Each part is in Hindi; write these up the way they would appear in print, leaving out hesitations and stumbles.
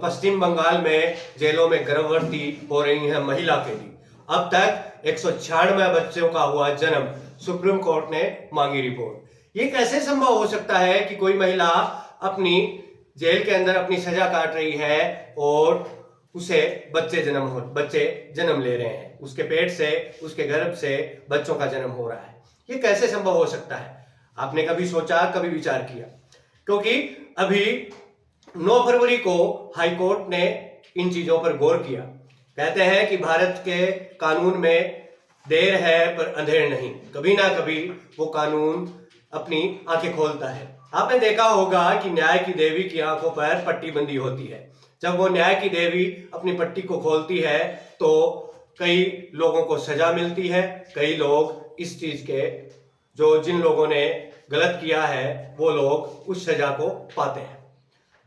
पश्चिम बंगाल में जेलों में गर्भवती हो रही हैं महिला कैदी। अब तक 196 बच्चों का हुआ जन्म, सुप्रीम कोर्ट ने मांगी रिपोर्ट। ये कैसे संभव हो सकता है कि कोई महिला अपनी जेल के अंदर अपनी सजा काट रही है और उसे बच्चे जन्म ले रहे हैं, उसके पेट से, उसके गर्भ से बच्चों का जन्म हो रहा है। ये कैसे संभव हो सकता है? आपने कभी सोचा, कभी विचार किया? क्योंकि अभी 9 फरवरी को हाईकोर्ट ने इन चीजों पर गौर किया। कहते हैं कि भारत के कानून में देर है पर अंधेर नहीं, कभी ना कभी वो कानून अपनी आंखें खोलता है। आपने देखा होगा कि न्याय की देवी की आंखों पर पट्टी बंदी होती है। जब वो न्याय की देवी अपनी पट्टी को खोलती है तो कई लोगों को सजा मिलती है। कई लोग इस चीज के, जिन लोगों ने गलत किया है वो लोग उस सजा को पाते हैं।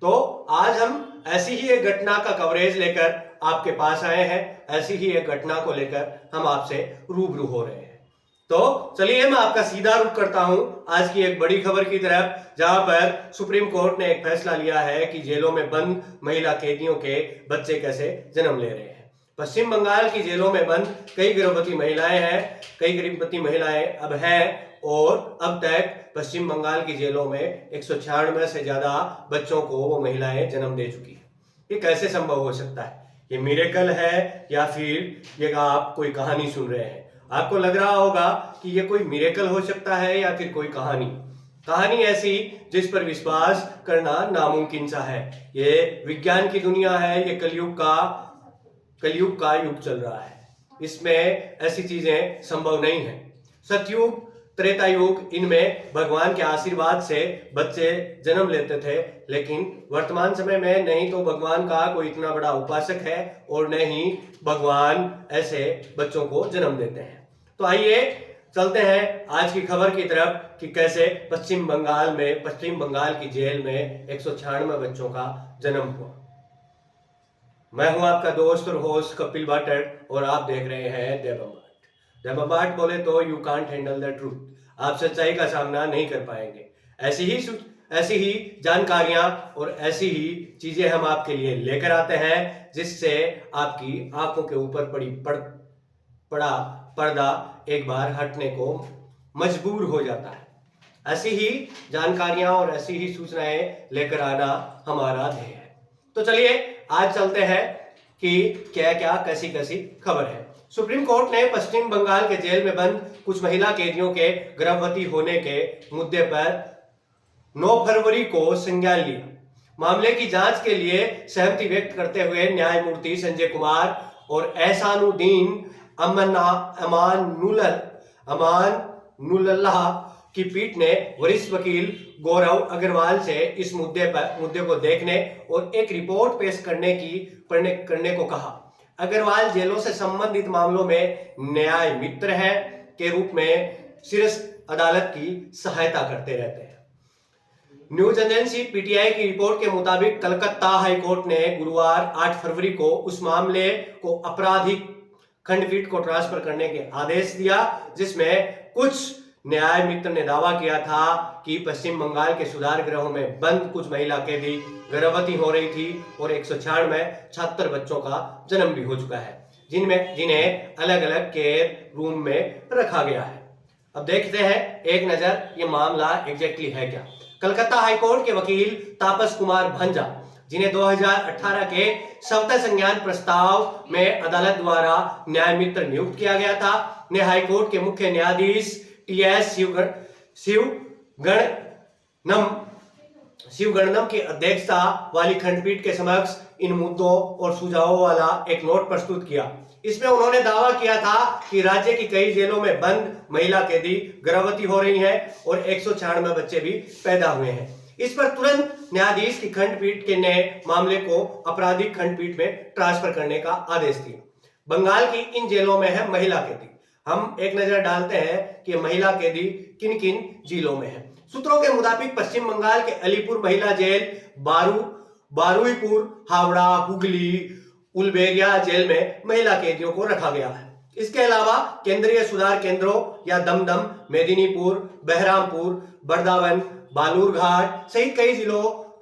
तो आज हम ऐसी ही एक घटना का कवरेज लेकर आपके पास आए हैं। ऐसी ही एक घटना को लेकर हम आपसे रूबरू हो रहे हैं। तो चलिए मैं आपका सीधा रुख करता हूं आज की एक बड़ी खबर की तरफ, जहां पर सुप्रीम कोर्ट ने एक फैसला लिया है कि जेलों में बंद महिला कैदियों के बच्चे कैसे जन्म ले रहे हैं। पश्चिम बंगाल की जेलों में बंद कई गर्भवती महिलाएं हैं, कई गर्भवती महिलाएं अब हैं, और अब तक पश्चिम बंगाल की जेलों में 196 से ज्यादा बच्चों को वो महिलाएं जन्म दे चुकी है। ये कैसे संभव हो सकता है? ये मिरेकल है या फिर ये आप कोई कहानी सुन रहे हैं? आपको लग रहा होगा कि ये कोई मिरेकल हो सकता है या फिर कोई कहानी ऐसी जिस पर विश्वास करना नामुमकिन सा है। ये विज्ञान की दुनिया है, ये कलयुग का युग चल रहा है। इसमें ऐसी चीजें संभव नहीं है। सतयुग, त्रेता युग, इनमें भगवान के आशीर्वाद से बच्चे जन्म लेते थे, लेकिन वर्तमान समय में नहीं तो भगवान का कोई इतना बड़ा उपासक है और न ही भगवान ऐसे बच्चों को जन्म देते हैं। तो आइए चलते हैं आज की खबर की तरफ कि कैसे पश्चिम बंगाल की जेल में 196 बच्चों का जन्म हुआ। मैं हूं आपका दोस्त और होस्ट कपिल भाटर और आप देख रहे हैं देवबाट बोले तो you can't handle the truth. आप सच्चाई का सामना नहीं कर पाएंगे। ऐसी ही जानकारियां और ऐसी ही चीजें हम आपके लिए लेकर आते हैं जिससे आपकी आंखों के ऊपर पड़ा पर्दा एक बार हटने को मजबूर हो जाता है। ऐसी ही जानकारियां और ऐसी ही सूचनाएं लेकर आना हमारा ध्येय है। तो चलिए आज चलते हैं कि क्या क्या कैसी खबर है। सुप्रीम कोर्ट ने पश्चिम बंगाल के जेल में बंद कुछ महिला कैदियों के गर्भवती होने के मुद्दे पर 9 फरवरी को संज्ञान लिया। मामले की जांच के लिए सहमति व्यक्त करते हुए न्यायमूर्ति संजय कुमार और एहसानुद्दीन अमानुल्लाह की पीठ ने वरिष्ठ वकील गौरव अग्रवाल से इस मुद्दे को देखने और एक रिपोर्ट पेश करने को कहा। अग्रवाल जेलों से संबंधित मामलों में न्याय मित्र है के रूप में शीर्ष अदालत की सहायता करते रहते हैं। न्यूज एजेंसी पीटीआई की रिपोर्ट के मुताबिक कलकत्ता हाईकोर्ट ने गुरुवार 8 फरवरी को उस मामले को आपराधिक खंडपीठ को ट्रांसफर करने के आदेश दिया, जिसमें कुछ न्याय मित्र ने दावा किया था कि पश्चिम बंगाल के सुधार गृहों में बंद कुछ महिला कैदी गर्भवती हो रही थी और 196 बच्चों का जन्म भी हो चुका है, जिन्हें अलग अलग केयर रूम में रखा गया है। अब देखते हैं एक नजर ये मामला एग्जैक्टली है क्या। कलकत्ता हाईकोर्ट के वकील तापस कुमार भंजा, जिन्हें 2018 के स्वतः संज्ञान प्रस्ताव में अदालत द्वारा न्याय मित्र नियुक्त किया गया था, ने हाईकोर्ट के मुख्य न्यायाधीश टीएस शिवगणनम की अध्यक्षता वाली खंडपीठ के समक्ष इन मुद्दों और सुझावों वाला एक नोट प्रस्तुत किया। इसमें उन्होंने दावा किया था कि राज्य की कई जेलों में बंद महिला कैदी गर्भवती हो रही हैं और 196 बच्चे भी पैदा हुए हैं। इस पर तुरंत न्यायाधीश की खंडपीठ ने मामले को आपराधिक खंडपीठ में ट्रांसफर करने का आदेश दिया। बंगाल की इन जेलों में है महिला कैदी। हम एक नजर डालते हैं कि महिला कैदी किन किन जेलों में है। सूत्रों के मुताबिक पश्चिम बंगाल के अलीपुर महिला जेल, बारुईपुर, हावड़ा, हुगली, उलबेरिया जेल में महिला कैदियों को रखा गया है। इसके अलावा केंद्रीय सुधार केंद्रों या दमदम, मेदिनीपुर, बहरामपुर, बर्दावन, बालूरघाट सहित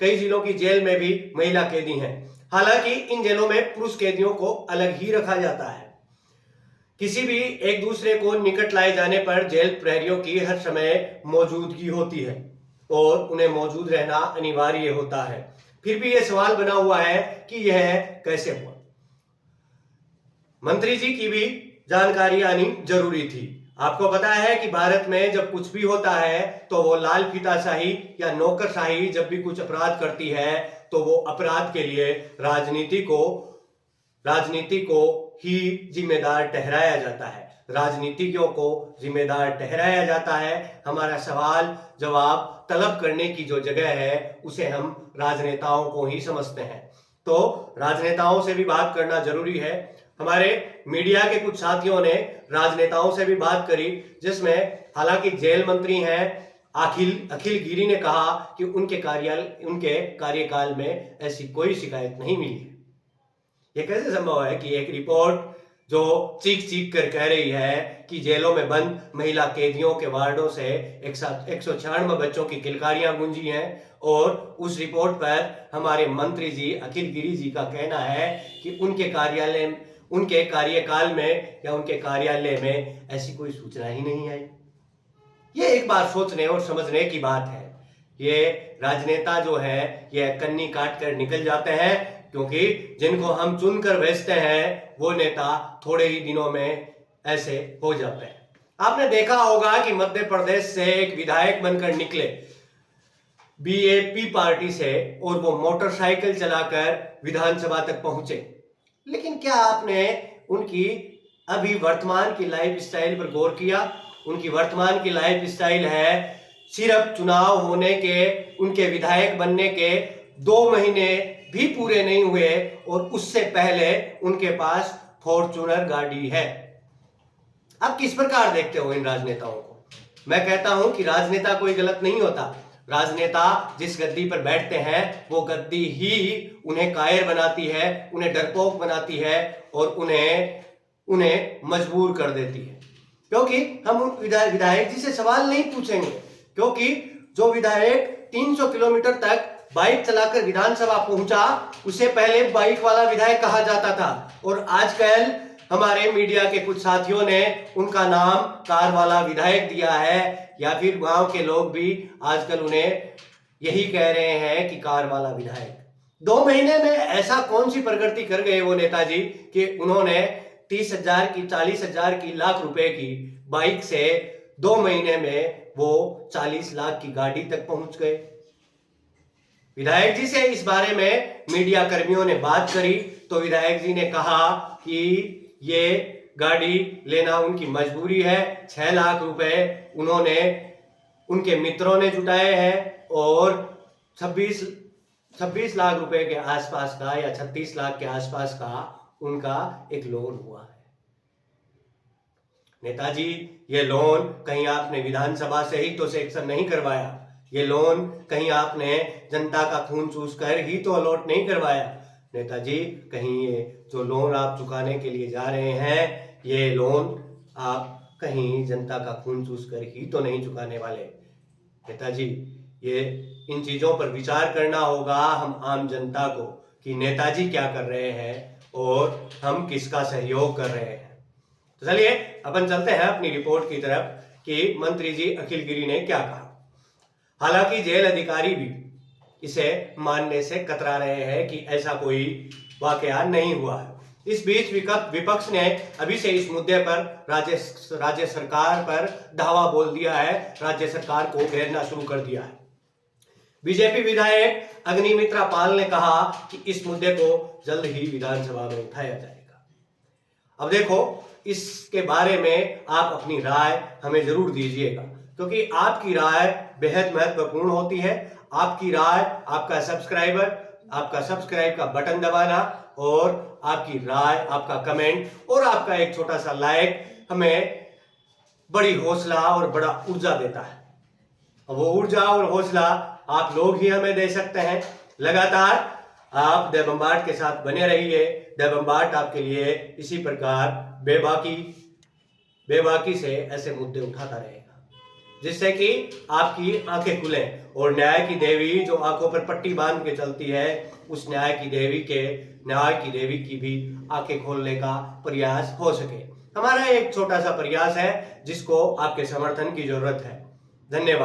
कई जिलों की जेल में भी महिला कैदी हैं। हालांकि इन जेलों में पुरुष कैदियों को अलग ही रखा जाता है। किसी भी एक दूसरे को निकट लाए जाने पर जेल प्रहरियों की हर समय मौजूदगी होती है और उन्हें मौजूद रहना अनिवार्य होता है। फिर भी यह सवाल बना हुआ है कि यह कैसे हुआ। मंत्री जी की भी जानकारी आनी जरूरी थी। आपको पता है कि भारत में जब कुछ भी होता है तो वो लाल फीताशाही या नौकरशाही जब भी कुछ अपराध करती है तो वो अपराध के लिए राजनीति को ही जिम्मेदार ठहराया जाता है, राजनीतिज्ञों को जिम्मेदार ठहराया जाता है। हमारा सवाल जवाब तलब करने की जो जगह है उसे हम राजनेताओं को ही समझते हैं। तो राजनेताओं से भी बात करना जरूरी है। हमारे मीडिया के कुछ साथियों ने राजनेताओं से भी बात करी, जिसमें हालांकि जेल मंत्री हैं अखिल गिरी ने कहा कि उनके कार्यकाल में ऐसी कोई शिकायत नहीं मिली है। यह कैसे संभव है कि एक रिपोर्ट जो चीख चीख कर कह रही है कि जेलों में बंद महिला कैदियों के वार्डों से 196 बच्चों की किलकारियां गूंजी हैं, और उस रिपोर्ट पर हमारे मंत्री जी अखिल गिरी जी का कहना है कि उनके कार्यकाल में या उनके कार्यालय में ऐसी कोई सूचना ही नहीं आई। ये एक बार सोचने और समझने की बात है। ये राजनेता जो है ये कन्नी काट कर निकल जाते हैं, क्योंकि जिनको हम चुनकर भेजते हैं वो नेता थोड़े ही दिनों में ऐसे हो जाते हैं। आपने देखा होगा कि मध्य प्रदेश से एक विधायक बनकर निकले बीएपी पार्टी से, और वो मोटरसाइकिल चलाकर विधानसभा तक पहुंचे। लेकिन क्या आपने उनकी अभी वर्तमान की लाइफ स्टाइल पर गौर किया? उनकी वर्तमान की लाइफ स्टाइल है सिर्फ चुनाव होने के, उनके विधायक बनने के 2 महीने भी पूरे नहीं हुए और उससे पहले उनके पास फॉर्च्यूनर गाड़ी है। आप किस प्रकार देखते हो इन राजनेताओं को? मैं कहता हूं कि राजनेता कोई गलत नहीं होता। राजनेता जिस गद्दी पर बैठते हैं वो गद्दी ही उन्हें कायर बनाती है, उन्हें डरपोक बनाती है और उन्हें मजबूर कर देती है। क्योंकि हम उन विधायक जी से सवाल नहीं पूछेंगे, क्योंकि जो विधायक 300 किलोमीटर तक बाइक चलाकर विधानसभा पहुंचा उसे पहले बाइक वाला विधायक कहा जाता था, और आजकल हमारे मीडिया के कुछ साथियों ने उनका नाम कार वाला विधायक दिया है, या फिर गांव के लोग भी आजकल उन्हें यही कह रहे हैं कि कार वाला विधायक। 2 महीने में ऐसा कौन सी प्रगति कर गए वो नेताजी कि उन्होंने 30,000 की 40,000 की लाख रुपए की बाइक से 2 महीने में वो 40 लाख की गाड़ी तक पहुंच गए। विधायक जी से इस बारे में मीडिया कर्मियों ने बात करी तो विधायक जी ने कहा कि ये गाड़ी लेना उनकी मजबूरी है। 6 लाख रुपए उन्होंने उनके मित्रों ने जुटाए हैं और 26 लाख रुपए के आसपास का या 36 लाख के आसपास का उनका एक लोन हुआ है। नेताजी, ये लोन कहीं आपने विधानसभा से ही तो सैंक्शन नहीं करवाया, ये लोन कहीं आपने जनता का खून चूसकर ही तो अलॉट नहीं करवाया। नेताजी, कहीं ये जो लोन आप चुकाने के लिए जा रहे हैं ये लोन आप कहीं जनता का खून चूसकर ही तो नहीं चुकाने वाले। नेताजी, ये इन चीजों पर विचार करना होगा हम आम जनता को कि नेताजी क्या कर रहे हैं और हम किसका सहयोग कर रहे हैं। तो चलिए अपन चलते हैं अपनी रिपोर्ट की तरफ कि मंत्री जी अखिल गिरी ने क्या कहा। हालांकि जेल अधिकारी भी इसे मानने से कतरा रहे हैं कि ऐसा कोई वाकया नहीं हुआ है। इस बीच विपक्ष ने अभी से इस मुद्दे पर राज्य सरकार पर धावा बोल दिया है, राज्य सरकार को घेरना शुरू कर दिया है। बीजेपी विधायक अग्निमित्रा पाल ने कहा कि इस मुद्दे को जल्द ही विधानसभा में उठाया जाएगा। अब देखो, इसके बारे में आप अपनी राय हमें जरूर दीजिएगा, क्योंकि आपकी राय बेहद महत्वपूर्ण होती है। आपकी राय, आपका सब्सक्राइब का बटन दबाना और आपकी राय, आपका कमेंट और आपका एक छोटा सा लाइक हमें बड़ी हौसला और बड़ा ऊर्जा देता है। वो ऊर्जा और हौसला आप लोग ही हमें दे सकते हैं। लगातार आप द बम्बार्ड के साथ बने रहिए। द बम्बार्ड आपके लिए इसी प्रकार बेबाकी से ऐसे मुद्दे उठाता रहेगा। जिससे कि आपकी आंखें खुलें और न्याय की देवी जो आंखों पर पट्टी बांध के चलती है, उस न्याय की देवी की भी आंखें खोलने का प्रयास हो सके। हमारा एक छोटा सा प्रयास है जिसको आपके समर्थन की जरूरत है। धन्यवाद।